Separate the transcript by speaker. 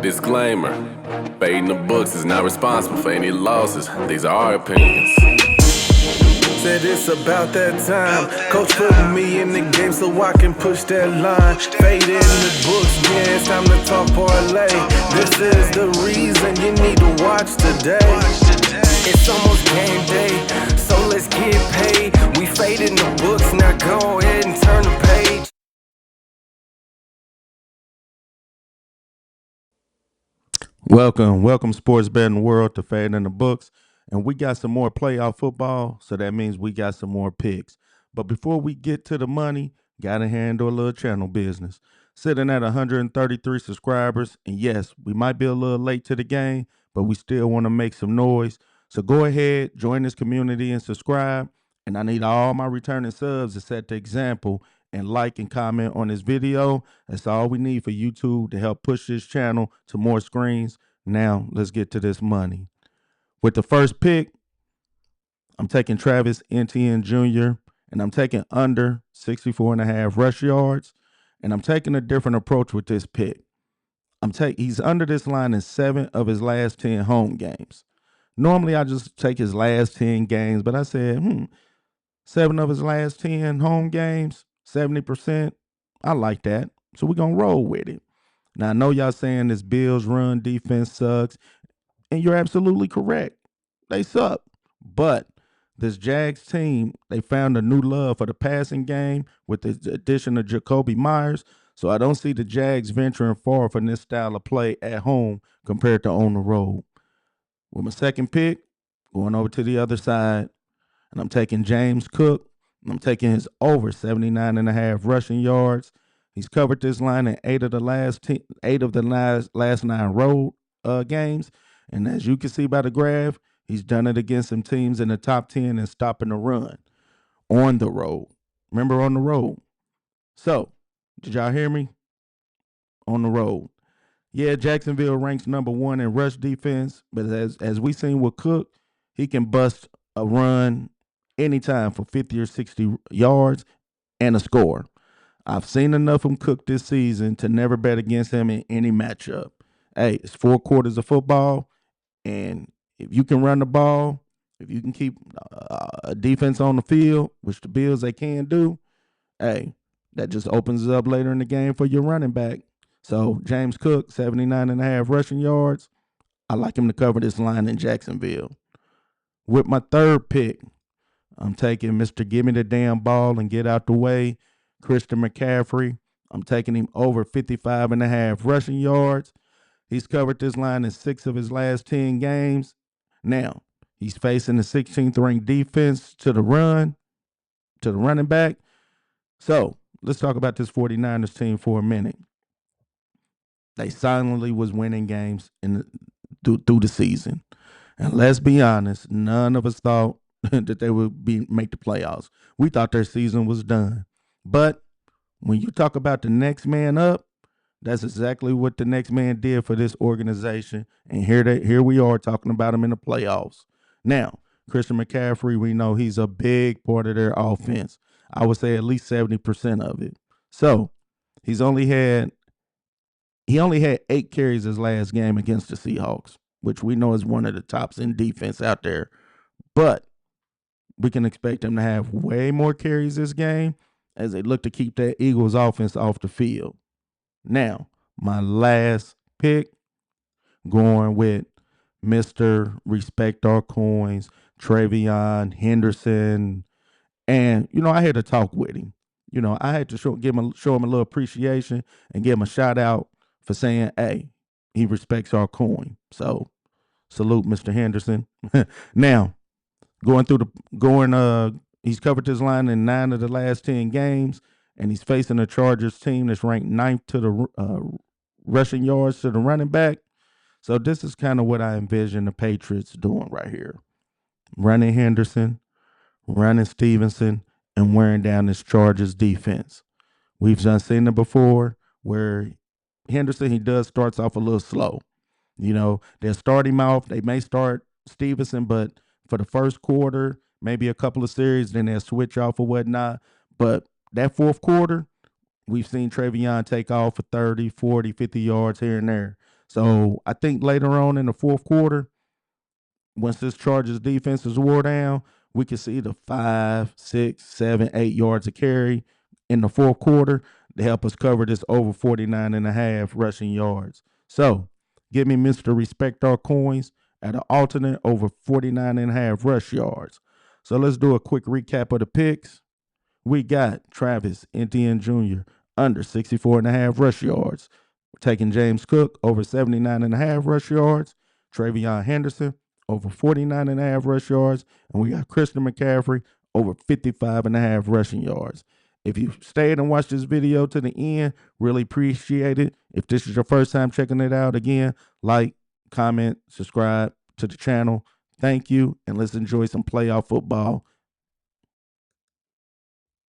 Speaker 1: Disclaimer, fading the books is not responsible for any losses. These are our opinions.
Speaker 2: Said it's about that time. Coach put me in the game so I can push that line. Fade in the books, yeah, it's time to talk parlay. This is the reason you need to watch today. It's almost game day, so let's get paid. We fade in the books, now go ahead and turn the page.
Speaker 3: Welcome, sports betting world to Fade in the Books. And we got some more playoff football, so that means we got some more picks. But before we get to the money, gotta handle a little channel business. Sitting at 133 subscribers, and yes, we might be a little late to the game, but we still want to make some noise. So go ahead, join this community and subscribe. And I need all my returning subs to set the example and like and comment on this video. That's all we need for YouTube to help push this channel to more screens. Now, let's get to this money. With the first pick, I'm taking Travis Etienne Jr., and I'm taking under 64.5 rush yards, and I'm taking a different approach with this pick. He's under this line in 7 of his last 10 home games. Normally, I just take his last 10 games, but I said, 7 of his last 10 home games, 70%. I like that. So we're going to roll with it. Now, I know y'all saying this Bills run defense sucks, and you're absolutely correct. They suck. But this Jags team, they found a new love for the passing game with the addition of Jacoby Myers. So I don't see the Jags venturing far from this style of play at home compared to on the road. With my second pick, going over to the other side, and I'm taking James Cook. I'm taking his over 79.5 rushing yards. He's covered this line in 8 of the last 9 road games. And as you can see by the graph, he's done it against some teams in the top 10 and stopping the run on the road. Remember, on the road. So, did y'all hear me? On the road. Yeah, Jacksonville ranks number 1 in rush defense, but as we seen with Cook, he can bust a run anytime for 50 or 60 yards and a score. I've seen enough of him Cook this season to never bet against him in any matchup. Hey, it's 4 quarters of football, and if you can run the ball, if you can keep a defense on the field, which the Bills they can do, hey, that just opens it up later in the game for your running back. So James Cook, 79.5 rushing yards. I like him to cover this line in Jacksonville. With my third pick, I'm taking Mr. Give Me the Damn Ball and Get Out the Way, Christian McCaffrey. I'm taking him over 55.5 rushing yards. He's covered this line in 6 of his last 10 games. Now, he's facing the 16th ranked defense to the running back. So, let's talk about this 49ers team for a minute. They silently was winning games through the season. And let's be honest, none of us thought that they would make the playoffs. We thought their season was done. But when you talk about the next man up, that's exactly what the next man did for this organization. And here we are talking about him in the playoffs. Now, Christian McCaffrey, we know he's a big part of their offense. I would say at least 70% of it. So he only had 8 carries his last game against the Seahawks, which we know is one of the tops in defense out there. But we can expect him to have way more carries this game as they look to keep that Eagles offense off the field. Now, my last pick, going with Mr. Respect Our Coins, Travion Henderson. And, I had to talk with him. I had to show him a little appreciation and give him a shout out for saying, hey, he respects our coin. So, salute, Mr. Henderson. Now, he's covered this line in 9 of the last 10 games, and he's facing a Chargers team that's ranked 9th to the rushing yards to the running back. So this is kind of what I envision the Patriots doing right here. Running Henderson, running Stevenson, and wearing down this Chargers defense. We've seen it before where Henderson, he starts off a little slow. They'll start him off. They may start Stevenson, but for the first quarter, maybe a couple of series, then they'll switch off or whatnot. But that fourth quarter, we've seen Travion take off for 30, 40, 50 yards here and there. So I think later on in the fourth quarter, once this Chargers defense is wore down, we can see the 5, 6, 7, 8 yards of carry in the fourth quarter to help us cover this over 49.5 rushing yards. So give me Mr. Respect Our Coins at an alternate over 49.5 rush yards. So let's do a quick recap of the picks. We got Travis Etienne Jr. under 64.5 rush yards. We're taking James Cook over 79.5 rush yards. Travion Henderson over 49.5 rush yards. And we got Christian McCaffrey over 55.5 rushing yards. If you stayed and watched this video to the end, really appreciate it. If this is your first time checking it out, again, like, comment, subscribe to the channel. Thank you, and let's enjoy some playoff football